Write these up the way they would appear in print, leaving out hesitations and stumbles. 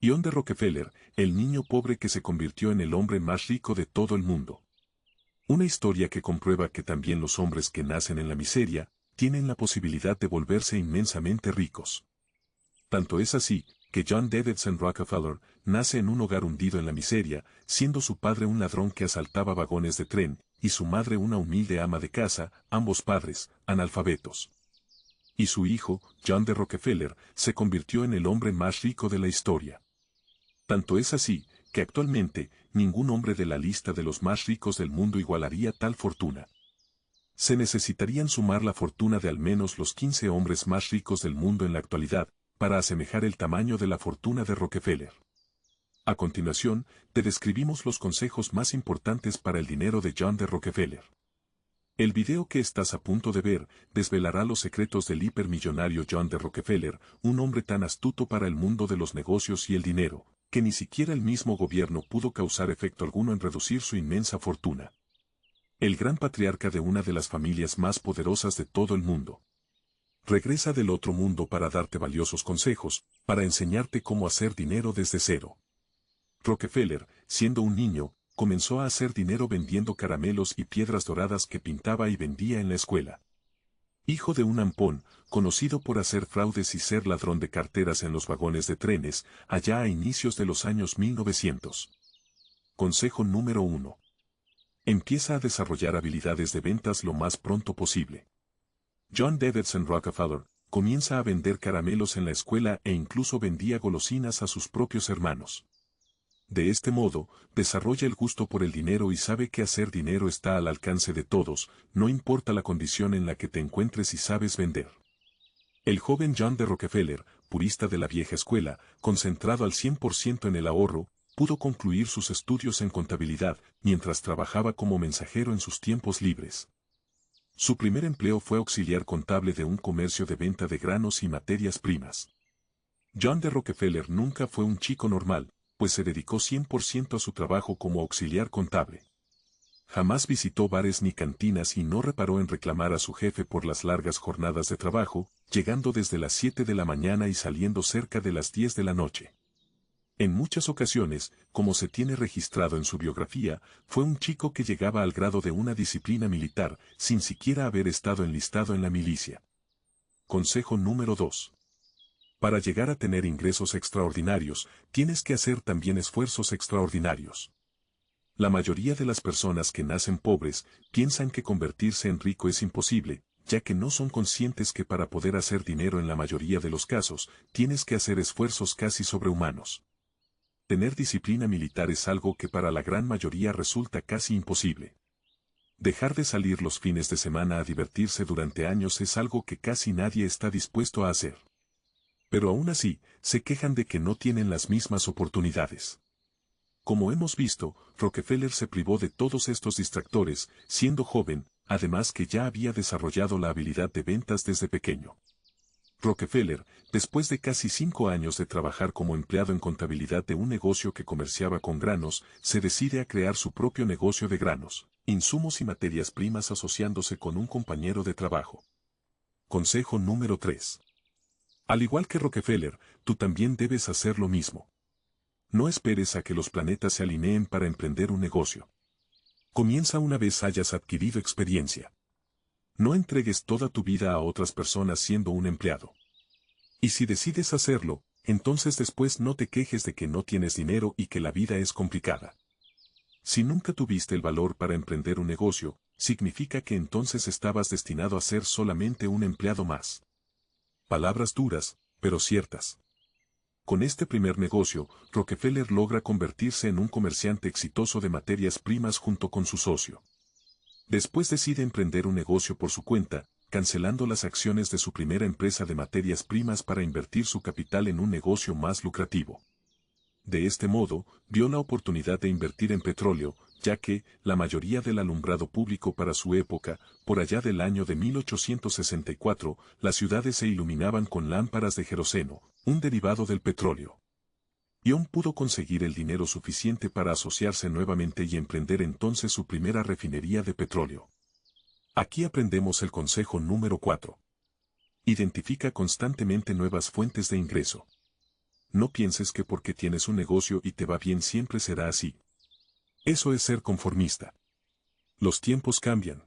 John D. Rockefeller, el niño pobre que se convirtió en el hombre más rico de todo el mundo. Una historia que comprueba que también los hombres que nacen en la miseria, tienen la posibilidad de volverse inmensamente ricos. Tanto es así, que John Davidson Rockefeller nace en un hogar hundido en la miseria, siendo su padre un ladrón que asaltaba vagones de tren, y su madre una humilde ama de casa, ambos padres, analfabetos. Y su hijo, John D. Rockefeller, se convirtió en el hombre más rico de la historia. Tanto es así, que actualmente, ningún hombre de la lista de los más ricos del mundo igualaría tal fortuna. Se necesitarían sumar la fortuna de al menos los 15 hombres más ricos del mundo en la actualidad, para asemejar el tamaño de la fortuna de Rockefeller. A continuación, te describimos los consejos más importantes para el dinero de John D. Rockefeller. El video que estás a punto de ver desvelará los secretos del hipermillonario John D. Rockefeller, un hombre tan astuto para el mundo de los negocios y el dinero, que ni siquiera el mismo gobierno pudo causar efecto alguno en reducir su inmensa fortuna. El gran patriarca de una de las familias más poderosas de todo el mundo. Regresa del otro mundo para darte valiosos consejos, para enseñarte cómo hacer dinero desde cero. Rockefeller, siendo un niño, comenzó a hacer dinero vendiendo caramelos y piedras doradas que pintaba y vendía en la escuela. Hijo de un ampón, conocido por hacer fraudes y ser ladrón de carteras en los vagones de trenes, allá a inicios de los años 1900. Consejo número 1. Empieza a desarrollar habilidades de ventas lo más pronto posible. John Davidson Rockefeller comienza a vender caramelos en la escuela e incluso vendía golosinas a sus propios hermanos. De este modo, desarrolla el gusto por el dinero y sabe que hacer dinero está al alcance de todos, no importa la condición en la que te encuentres y sabes vender. El joven John D. Rockefeller, purista de la vieja escuela, concentrado al 100% en el ahorro, pudo concluir sus estudios en contabilidad, mientras trabajaba como mensajero en sus tiempos libres. Su primer empleo fue auxiliar contable de un comercio de venta de granos y materias primas. John D. Rockefeller nunca fue un chico normal, pues se dedicó 100% a su trabajo como auxiliar contable. Jamás visitó bares ni cantinas y no reparó en reclamar a su jefe por las largas jornadas de trabajo, llegando desde las 7 de la mañana y saliendo cerca de las 10 de la noche. En muchas ocasiones, como se tiene registrado en su biografía, fue un chico que llegaba al grado de una disciplina militar, sin siquiera haber estado enlistado en la milicia. Consejo número 2. Para llegar a tener ingresos extraordinarios, tienes que hacer también esfuerzos extraordinarios. La mayoría de las personas que nacen pobres piensan que convertirse en rico es imposible, ya que no son conscientes que para poder hacer dinero en la mayoría de los casos, tienes que hacer esfuerzos casi sobrehumanos. Tener disciplina militar es algo que para la gran mayoría resulta casi imposible. Dejar de salir los fines de semana a divertirse durante años es algo que casi nadie está dispuesto a hacer. Pero aún así, se quejan de que no tienen las mismas oportunidades. Como hemos visto, Rockefeller se privó de todos estos distractores, siendo joven, además que ya había desarrollado la habilidad de ventas desde pequeño. Rockefeller, después de casi 5 años de trabajar como empleado en contabilidad de un negocio que comerciaba con granos, se decide a crear su propio negocio de granos, insumos y materias primas asociándose con un compañero de trabajo. Consejo número 3. Al igual que Rockefeller, tú también debes hacer lo mismo. No esperes a que los planetas se alineen para emprender un negocio. Comienza una vez hayas adquirido experiencia. No entregues toda tu vida a otras personas siendo un empleado. Y si decides hacerlo, entonces después no te quejes de que no tienes dinero y que la vida es complicada. Si nunca tuviste el valor para emprender un negocio, significa que entonces estabas destinado a ser solamente un empleado más. Palabras duras, pero ciertas. Con este primer negocio, Rockefeller logra convertirse en un comerciante exitoso de materias primas junto con su socio. Después decide emprender un negocio por su cuenta, cancelando las acciones de su primera empresa de materias primas para invertir su capital en un negocio más lucrativo. De este modo, vio la oportunidad de invertir en petróleo, ya que, la mayoría del alumbrado público para su época, por allá del año de 1864, las ciudades se iluminaban con lámparas de queroseno, un derivado del petróleo. John pudo conseguir el dinero suficiente para asociarse nuevamente y emprender entonces su primera refinería de petróleo. Aquí aprendemos el consejo número 4. Identifica constantemente nuevas fuentes de ingreso. No pienses que porque tienes un negocio y te va bien siempre será así. Eso es ser conformista. Los tiempos cambian.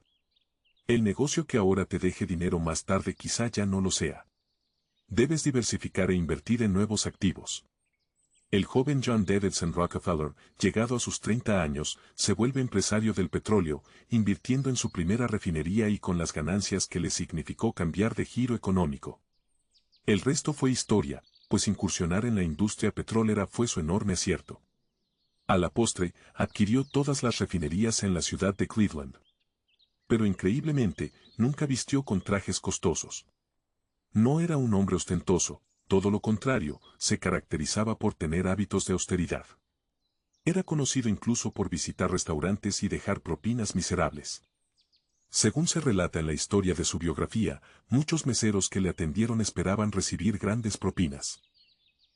El negocio que ahora te deje dinero más tarde quizá ya no lo sea. Debes diversificar e invertir en nuevos activos. El joven John Davidson Rockefeller, llegado a sus 30 años, se vuelve empresario del petróleo, invirtiendo en su primera refinería y con las ganancias que le significó cambiar de giro económico. El resto fue historia, pues incursionar en la industria petrolera fue su enorme acierto. A la postre, adquirió todas las refinerías en la ciudad de Cleveland. Pero increíblemente, nunca vistió con trajes costosos. No era un hombre ostentoso, todo lo contrario, se caracterizaba por tener hábitos de austeridad. Era conocido incluso por visitar restaurantes y dejar propinas miserables. Según se relata en la historia de su biografía, muchos meseros que le atendieron esperaban recibir grandes propinas.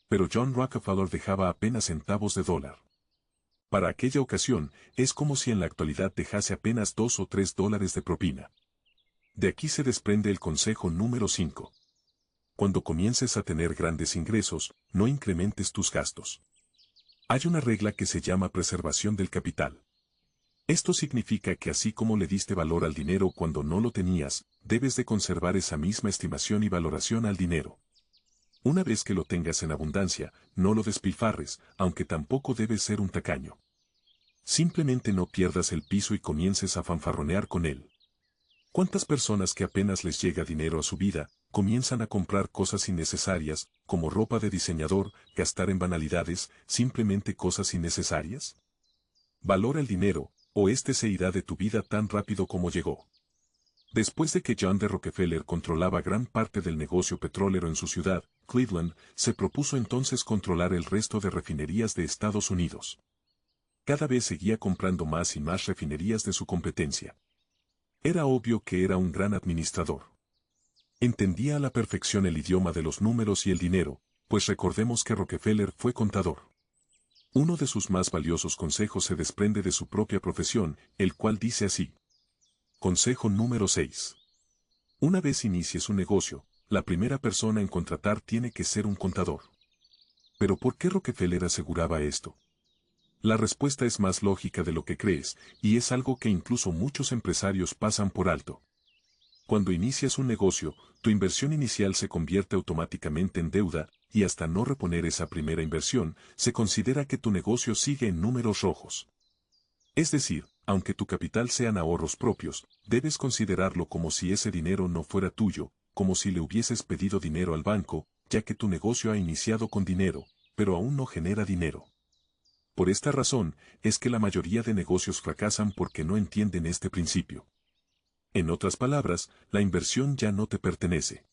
Pero John Rockefeller dejaba apenas centavos de dólar. Para aquella ocasión, es como si en la actualidad dejase apenas $2 o $3 de propina. De aquí se desprende el consejo número 5. Cuando comiences a tener grandes ingresos, no incrementes tus gastos. Hay una regla que se llama preservación del capital. Esto significa que así como le diste valor al dinero cuando no lo tenías, debes de conservar esa misma estimación y valoración al dinero. Una vez que lo tengas en abundancia, no lo despilfarres, aunque tampoco debes ser un tacaño. Simplemente no pierdas el piso y comiences a fanfarronear con él. ¿Cuántas personas que apenas les llega dinero a su vida, comienzan a comprar cosas innecesarias, como ropa de diseñador, gastar en banalidades, simplemente cosas innecesarias? Valora el dinero, o este se irá de tu vida tan rápido como llegó. Después de que John D. Rockefeller controlaba gran parte del negocio petrolero en su ciudad, Cleveland, se propuso entonces controlar el resto de refinerías de Estados Unidos. Cada vez seguía comprando más y más refinerías de su competencia. Era obvio que era un gran administrador. Entendía a la perfección el idioma de los números y el dinero, pues recordemos que Rockefeller fue contador. Uno de sus más valiosos consejos se desprende de su propia profesión, el cual dice así. Consejo número 6. Una vez inicies un negocio, la primera persona en contratar tiene que ser un contador. ¿Pero por qué Rockefeller aseguraba esto? La respuesta es más lógica de lo que crees, y es algo que incluso muchos empresarios pasan por alto. Cuando inicias un negocio, tu inversión inicial se convierte automáticamente en deuda, y hasta no reponer esa primera inversión, se considera que tu negocio sigue en números rojos. Es decir, aunque tu capital sean ahorros propios, debes considerarlo como si ese dinero no fuera tuyo, como si le hubieses pedido dinero al banco, ya que tu negocio ha iniciado con dinero, pero aún no genera dinero. Por esta razón, es que la mayoría de negocios fracasan porque no entienden este principio. En otras palabras, la inversión ya no te pertenece.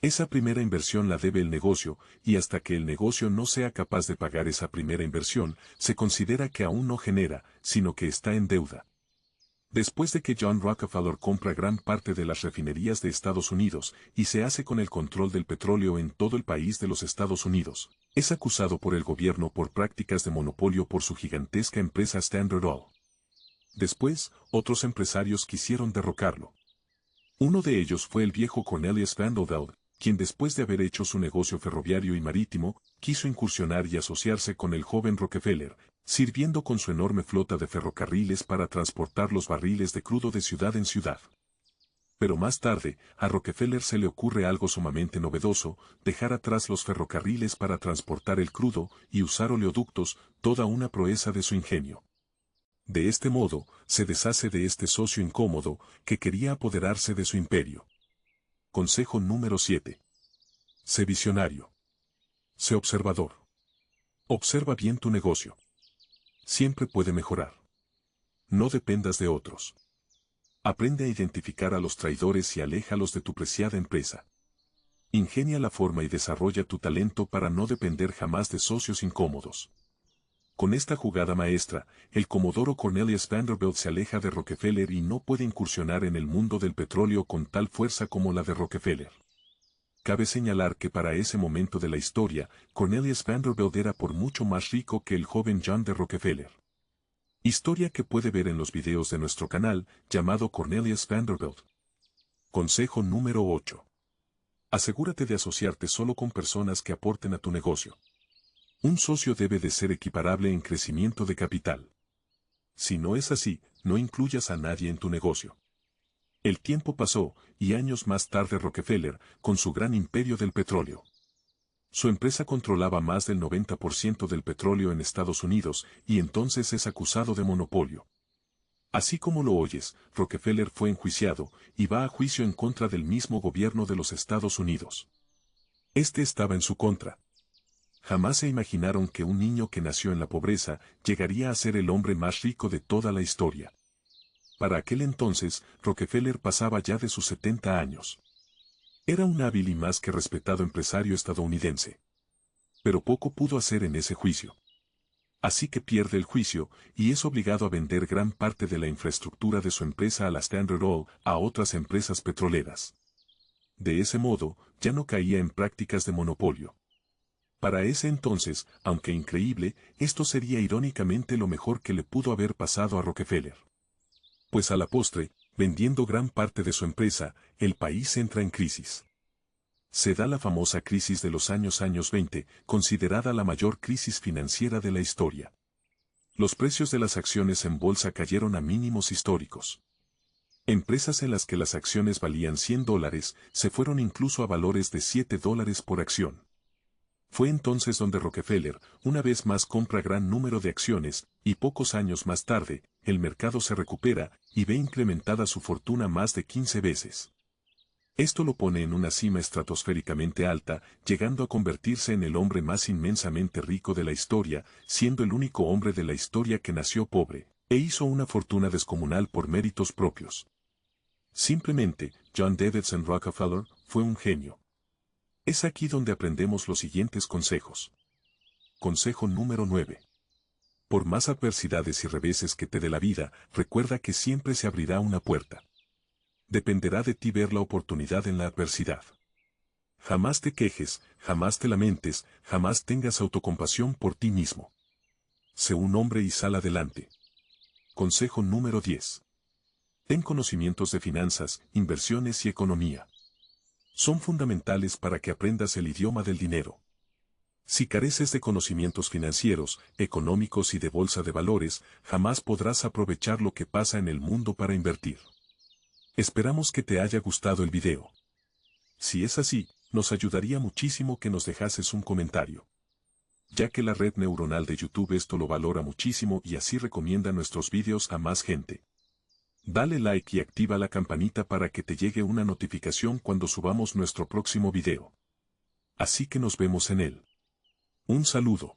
Esa primera inversión la debe el negocio, y hasta que el negocio no sea capaz de pagar esa primera inversión, se considera que aún no genera, sino que está en deuda. Después de que John Rockefeller compra gran parte de las refinerías de Estados Unidos y se hace con el control del petróleo en todo el país de los Estados Unidos, es acusado por el gobierno por prácticas de monopolio por su gigantesca empresa Standard Oil. Después, otros empresarios quisieron derrocarlo. Uno de ellos fue el viejo Cornelius Vanderbilt, quien después de haber hecho su negocio ferroviario y marítimo, quiso incursionar y asociarse con el joven Rockefeller, sirviendo con su enorme flota de ferrocarriles para transportar los barriles de crudo de ciudad en ciudad. Pero más tarde, a Rockefeller se le ocurre algo sumamente novedoso, dejar atrás los ferrocarriles para transportar el crudo y usar oleoductos, toda una proeza de su ingenio. De este modo, se deshace de este socio incómodo, que quería apoderarse de su imperio. Consejo número 7. Sé visionario. Sé observador. Observa bien tu negocio. Siempre puede mejorar. No dependas de otros. Aprende a identificar a los traidores y aléjalos de tu preciada empresa. Ingenia la forma y desarrolla tu talento para no depender jamás de socios incómodos. Con esta jugada maestra, el comodoro Cornelius Vanderbilt se aleja de Rockefeller y no puede incursionar en el mundo del petróleo con tal fuerza como la de Rockefeller. Cabe señalar que para ese momento de la historia, Cornelius Vanderbilt era por mucho más rico que el joven John D. Rockefeller. Historia que puede ver en los videos de nuestro canal, llamado Cornelius Vanderbilt. Consejo número 8. Asegúrate de asociarte solo con personas que aporten a tu negocio. Un socio debe de ser equiparable en crecimiento de capital. Si no es así, no incluyas a nadie en tu negocio. El tiempo pasó, y años más tarde Rockefeller, con su gran imperio del petróleo. Su empresa controlaba más del 90% del petróleo en Estados Unidos, y entonces es acusado de monopolio. Así como lo oyes, Rockefeller fue enjuiciado, y va a juicio en contra del mismo gobierno de los Estados Unidos. Este estaba en su contra. Jamás se imaginaron que un niño que nació en la pobreza llegaría a ser el hombre más rico de toda la historia. Para aquel entonces, Rockefeller pasaba ya de sus 70 años. Era un hábil y más que respetado empresario estadounidense. Pero poco pudo hacer en ese juicio. Así que pierde el juicio, y es obligado a vender gran parte de la infraestructura de su empresa a la Standard Oil, a otras empresas petroleras. De ese modo, ya no caía en prácticas de monopolio. Para ese entonces, aunque increíble, esto sería irónicamente lo mejor que le pudo haber pasado a Rockefeller. Pues a la postre, vendiendo gran parte de su empresa, el país entra en crisis. Se da la famosa crisis de los años 20, considerada la mayor crisis financiera de la historia. Los precios de las acciones en bolsa cayeron a mínimos históricos. Empresas en las que las acciones valían $100 se fueron incluso a valores de $7 por acción. Fue entonces donde Rockefeller, una vez más compra gran número de acciones, y pocos años más tarde, el mercado se recupera, y ve incrementada su fortuna más de 15 veces. Esto lo pone en una cima estratosféricamente alta, llegando a convertirse en el hombre más inmensamente rico de la historia, siendo el único hombre de la historia que nació pobre, e hizo una fortuna descomunal por méritos propios. Simplemente, John Davidson Rockefeller fue un genio. Es aquí donde aprendemos los siguientes consejos. Consejo número 9. Por más adversidades y reveses que te dé la vida, recuerda que siempre se abrirá una puerta. Dependerá de ti ver la oportunidad en la adversidad. Jamás te quejes, jamás te lamentes, jamás tengas autocompasión por ti mismo. Sé un hombre y sal adelante. Consejo número 10. Ten conocimientos de finanzas, inversiones y economía. Son fundamentales para que aprendas el idioma del dinero. Si careces de conocimientos financieros, económicos y de bolsa de valores, jamás podrás aprovechar lo que pasa en el mundo para invertir. Esperamos que te haya gustado el video. Si es así, nos ayudaría muchísimo que nos dejases un comentario. Ya que la red neuronal de YouTube esto lo valora muchísimo y así recomienda nuestros videos a más gente. Dale like y activa la campanita para que te llegue una notificación cuando subamos nuestro próximo video. Así que nos vemos en él. Un saludo.